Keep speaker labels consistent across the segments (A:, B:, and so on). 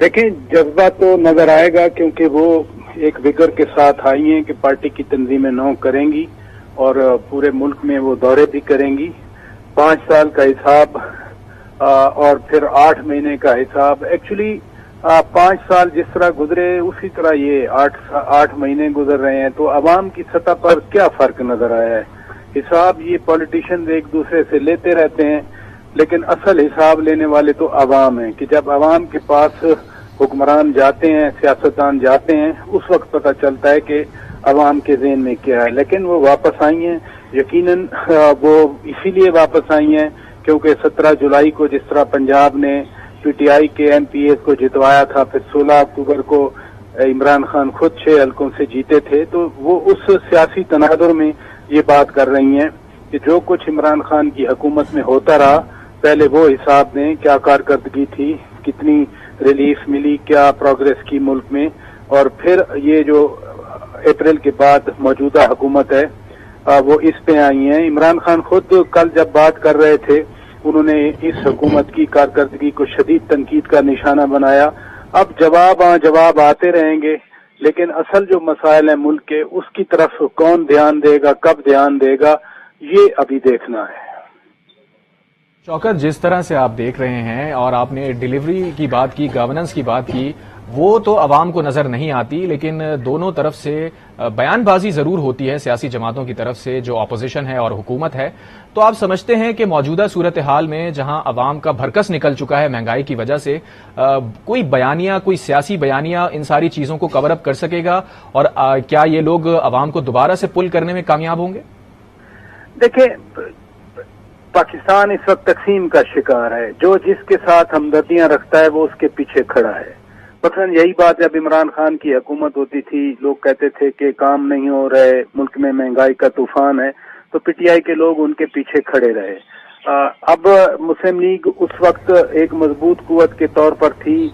A: देखें, जज्बा तो नजर आएगा क्योंकि वो एक विगर के साथ आई हैं कि पार्टी की तंजीमें नौ करेंगी और पूरे मुल्क में वो दौरे भी करेंगी। 5 साल का हिसाब और फिर 8 महीने का हिसाब। एक्चुअली 5 साल जिस तरह गुजरे उसी तरह ये 8 महीने गुजर रहे हैं, तो अवाम की सतह पर क्या फर्क नजर आया है? हिसाब ये पॉलिटिशियंस एक दूसरे से लेते रहते हैं, लेकिन असल हिसाब लेने वाले तो अवाम हैं कि जब अवाम के पास हुक्मरान जाते हैं, सियासतदान जाते हैं, उस वक्त पता चलता है कि अवाम के ज़हन में क्या है। लेकिन वो वापस आई हैं, यकीनन वो इसीलिए वापस आई हैं क्योंकि 17 जुलाई को जिस तरह पंजाब ने पीटीआई के एमपीएस को जितवाया था, फिर 16 अक्टूबर को इमरान खान खुद 6 हल्कों से जीते थे, तो वो उस सियासी तनाजुर में ये बात कर रही हैं कि जो कुछ इमरान खान की हुकूमत में होता रहा, पहले वो हिसाब दें, क्या कारकर्दगी थी, कितनी रिलीफ मिली, क्या प्रोग्रेस की मुल्क में, और फिर ये जो अप्रैल के बाद मौजूदा हुकूमत है वो इस पे आई हैं। इमरान खान खुद कल जब बात कर रहे थे, उन्होंने इस हुकूमत की कारकर्दगी को शदीद तनकीद का निशाना बनाया। अब जवाब आते रहेंगे, लेकिन असल जो मसाइल हैं मुल्क के, उसकी तरफ कौन ध्यान देगा, कब ध्यान देगा, ये अभी देखना है।
B: शौकत, जिस तरह से आप देख रहे हैं और आपने डिलीवरी की बात की, गवर्नेंस की बात की, वो तो अवाम को नजर नहीं आती, लेकिन दोनों तरफ से बयानबाजी जरूर होती है, सियासी जमातों की तरफ से, जो अपोजिशन है और हुकूमत है। तो आप समझते हैं कि मौजूदा सूरत हाल में जहां अवाम का भरकस निकल चुका है महंगाई की वजह से, कोई बयानिया, कोई सियासी बयानिया इन सारी चीजों को कवर अप कर सकेगा, और क्या ये लोग अवाम को दोबारा से पुल करने में कामयाब होंगे?
A: देखिए, पाकिस्तान इस वक्त तकसीम का शिकार है। जो जिसके साथ हमदर्दियां रखता है वो उसके पीछे खड़ा है। मसलन यही बात जब इमरान खान की हुकूमत होती थी, लोग कहते थे कि काम नहीं हो रहे, मुल्क में महंगाई का तूफान है, तो पीटीआई के लोग उनके पीछे खड़े रहे। अब मुस्लिम लीग उस वक्त एक मजबूत कुव्वत के तौर पर थी,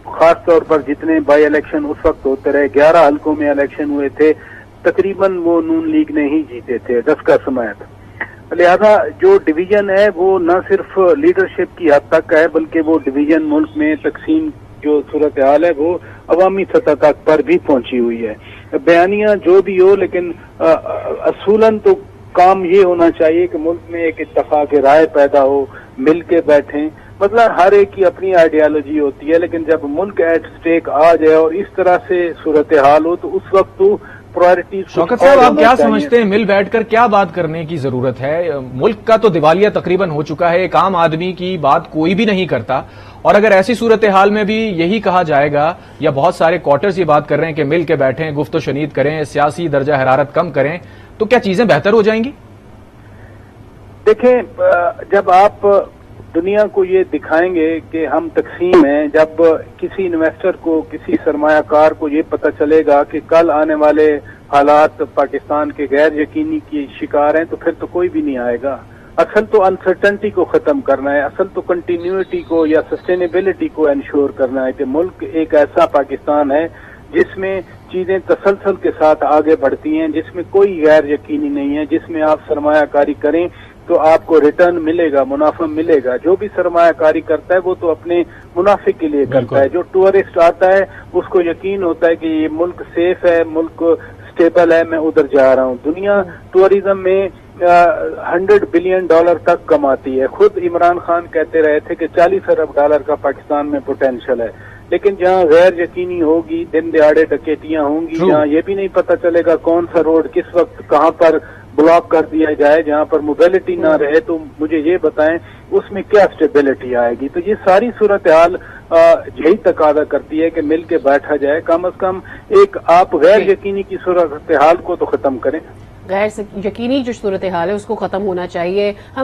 A: खास तौर पर जितने बाई इलेक्शन उस वक्त होते रहे, 11 हल्कों में इलेक्शन हुए थे, तकरीबन वो नून लीग ने ही जीते थे 10 का समेत। लिहाजा जो डिवीजन है वो न सिर्फ लीडरशिप की हद तक है, बल्कि वो डिवीजन मुल्क में तकसीम जो सूरत हाल है वो अवामी सतह तक पर भी पहुंची हुई है। बयानियां जो भी हो, लेकिन असूलन तो काम ये होना चाहिए कि मुल्क में एक इत्तफाक राय पैदा हो, मिल के बैठें। मतलब हर एक की अपनी आइडियालॉजी होती है, लेकिन जब मुल्क एट स्टेक आ जाए और इस तरह से सूरत हाल हो, तो उस वक्त तो प्रायोरिटीज।
B: शौकत साहब, आप क्या समझते हैं, मिल बैठकर क्या बात करने की जरूरत है? मुल्क का तो दिवालिया तकरीबन हो चुका है, एक आम आदमी की बात कोई भी नहीं करता, और अगर ऐसी सूरत हाल में भी यही कहा जाएगा, या बहुत सारे क्वार्टर्स ये बात कर रहे हैं कि मिल के बैठें, गुफ्तो शनीद करें, सियासी दर्जा हरारत कम करें, तो क्या चीजें बेहतर हो जाएंगी?
A: देखें, जब आप दुनिया को ये दिखाएंगे कि हम तकसीम हैं, जब किसी इन्वेस्टर को, किसी सरमायाकार को ये पता चलेगा कि कल आने वाले हालात पाकिस्तान के गैर यकीनी की शिकार हैं, तो फिर तो कोई भी नहीं आएगा। असल तो अनसर्टेनिटी को खत्म करना है, असल तो कंटिन्यूटी को या सस्टेनेबिलिटी को इंश्योर करना है कि मुल्क एक ऐसा पाकिस्तान है जिसमें चीजें तसलसल के साथ आगे बढ़ती हैं, जिसमें कोई गैर यकीनी नहीं है, जिसमें आप सरमायाकारी करें तो आपको रिटर्न मिलेगा, मुनाफा मिलेगा। जो भी सरमायाकारी करता है वो तो अपने मुनाफे के लिए करता है। जो टूरिस्ट आता है उसको यकीन होता है कि ये मुल्क सेफ है, मुल्क स्टेबल है, मैं उधर जा रहा हूँ। दुनिया टूरिज्म में $100 बिलियन तक कमाती है। खुद इमरान खान कहते रहे थे कि $40 अरब का पाकिस्तान में पोटेंशियल है, लेकिन जहाँ गैर यकीनी होगी, दिन दिहाड़े डकैतियां होंगी, जहाँ ये भी नहीं पता चलेगा कौन सा रोड किस वक्त कहाँ पर ब्लॉक कर दिया जाए, जहाँ पर मोबिलिटी ना रहे, तो मुझे ये बताएं उसमें क्या स्टेबिलिटी आएगी? तो ये सारी सूरत हाल यही तकादा करती है कि मिल के बैठा जाए। कम अज कम एक आप गैर यकीनी की सूरत हाल को तो खत्म करें।
C: गैर यकीनी जो सूरत हाल है उसको खत्म होना चाहिए। हम